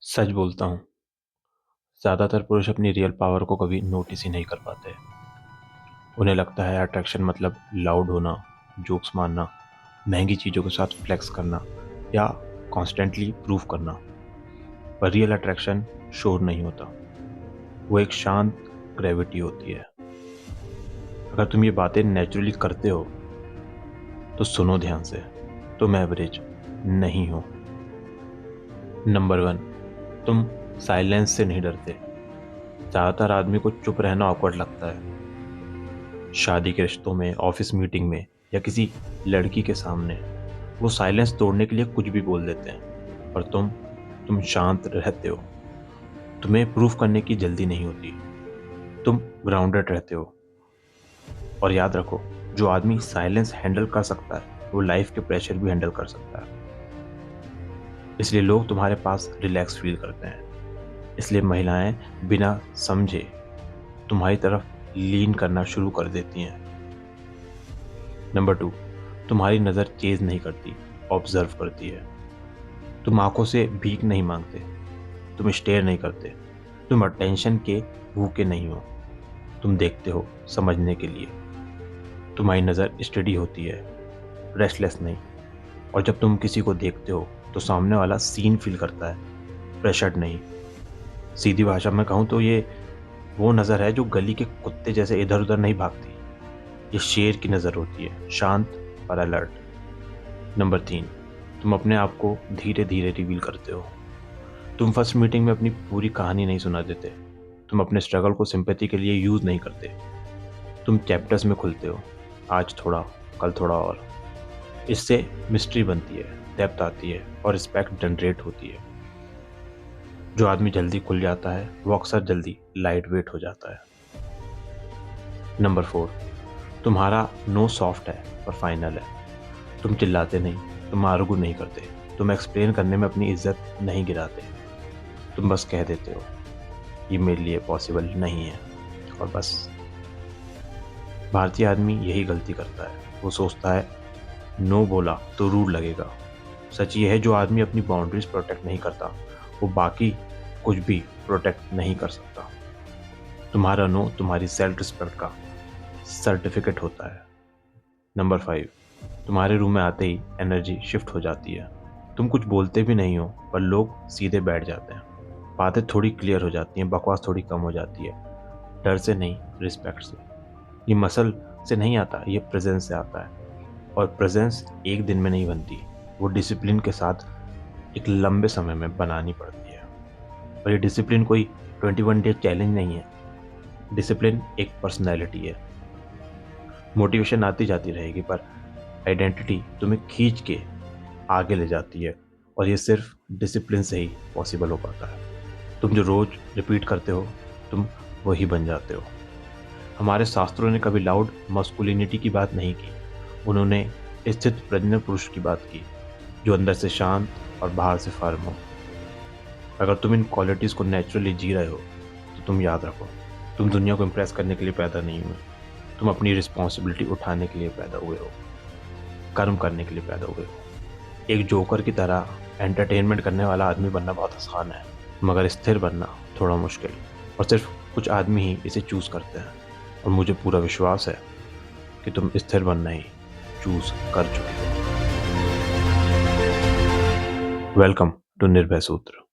सच बोलता हूँ, ज़्यादातर पुरुष अपनी रियल पावर को कभी नोटिस ही नहीं कर पाते। उन्हें लगता है अट्रैक्शन मतलब लाउड होना, जोक्स मारना, महंगी चीज़ों के साथ फ्लेक्स करना या कॉन्स्टेंटली प्रूव करना। पर रियल अट्रैक्शन शोर नहीं होता, वो एक शांत ग्रेविटी होती है। अगर तुम ये बातें नेचुरली करते हो तो सुनो ध्यान से, तुम एवरेज नहीं हो। नंबर 1, तुम साइलेंस से नहीं डरते। ज़्यादातर आदमी को चुप रहना ऑकवर्ड लगता है। शादी के रिश्तों में, ऑफिस मीटिंग में या किसी लड़की के सामने वो साइलेंस तोड़ने के लिए कुछ भी बोल देते हैं। और तुम शांत रहते हो। तुम्हें प्रूफ करने की जल्दी नहीं होती। तुम ग्राउंडेड रहते हो। और याद रखो, जो आदमी साइलेंस हैंडल कर सकता है वो लाइफ के प्रेशर भी हैंडल कर सकता है। इसलिए लोग तुम्हारे पास रिलैक्स फील करते हैं। इसलिए महिलाएं बिना समझे तुम्हारी तरफ लीन करना शुरू कर देती हैं। नंबर 2, तुम्हारी नज़र चेज नहीं करती, ऑब्जर्व करती है। तुम आंखों से भीख नहीं मांगते, तुम स्टेयर नहीं करते, तुम अटेंशन के भूखे नहीं हो। तुम देखते हो समझने के लिए। तुम्हारी नज़र स्टडी होती है, रेस्टलेस नहीं। और जब तुम किसी को देखते हो तो सामने वाला सीन फील करता है, प्रेशर्ड नहीं। सीधी भाषा में कहूँ तो ये वो नज़र है जो गली के कुत्ते जैसे इधर उधर नहीं भागती। ये शेर की नज़र होती है, शांत और अलर्ट। नंबर 3, तुम अपने आप को धीरे धीरे रिवील करते हो। तुम फर्स्ट मीटिंग में अपनी पूरी कहानी नहीं सुना देते। तुम अपने स्ट्रगल को सिंपैथी के लिए यूज़ नहीं करते। तुम चैप्टर्स में खुलते हो, आज थोड़ा, कल थोड़ा और। इससे मिस्ट्री बनती है, डेप्थ आती है और रिस्पेक्ट जनरेट होती है। जो आदमी जल्दी खुल जाता है वो अक्सर जल्दी लाइट वेट हो जाता है। नंबर 4, तुम्हारा नो सॉफ्ट है पर फाइनल है। तुम चिल्लाते नहीं, तुम आर्गू नहीं करते, तुम एक्सप्लेन करने में अपनी इज्जत नहीं गिराते। तुम बस कह देते हो, ये मेरे लिए पॉसिबल नहीं है, और बस। भारतीय आदमी यही गलती करता है। वो सोचता है नो बोला तो रूड लगेगा। सच ये है, जो आदमी अपनी बाउंड्रीज प्रोटेक्ट नहीं करता वो बाकी कुछ भी प्रोटेक्ट नहीं कर सकता। तुम्हारा नो तुम्हारी सेल्फ रिस्पेक्ट का सर्टिफिकेट होता है। नंबर 5, तुम्हारे रूम में आते ही एनर्जी शिफ्ट हो जाती है। तुम कुछ बोलते भी नहीं हो पर लोग सीधे बैठ जाते हैं। बातें थोड़ी क्लियर हो जाती हैं, बकवास थोड़ी कम हो जाती है। डर से नहीं, रिस्पेक्ट से। ये मसल से नहीं आता, ये प्रेजेंस से आता है। और प्रेजेंस एक दिन में नहीं बनती, वो डिसिप्लिन के साथ एक लंबे समय में बनानी पड़ती है। और ये डिसिप्लिन कोई 21 डे चैलेंज नहीं है। डिसिप्लिन एक पर्सनैलिटी है। मोटिवेशन आती जाती रहेगी पर आइडेंटिटी तुम्हें खींच के आगे ले जाती है। और ये सिर्फ डिसिप्लिन से ही पॉसिबल हो पाता है। तुम जो रोज रिपीट करते हो, तुम वही बन जाते हो। हमारे शास्त्रों ने कभी लाउड मस्कुलिनिटी की बात नहीं की। उन्होंने स्थित प्रज्ञ पुरुष की बात की, जो अंदर से शांत और बाहर से फर्म हो। अगर तुम इन क्वालिटीज़ को नेचुरली जी रहे हो तो तुम याद रखो, तुम दुनिया को इम्प्रेस करने के लिए पैदा नहीं हुए। तुम अपनी रिस्पॉन्सिबिलिटी उठाने के लिए पैदा हुए हो, कर्म करने के लिए पैदा हुए हो। एक जोकर की तरह एंटरटेनमेंट करने वाला आदमी बनना बहुत आसान है, मगर स्थिर बनना थोड़ा मुश्किल। और सिर्फ कुछ आदमी ही इसे चूज़ करते हैं। और मुझे पूरा विश्वास है कि तुम स्थिर बनना ही चूज़ कर चुके हो। वेलकम टू निर्भय सूत्र।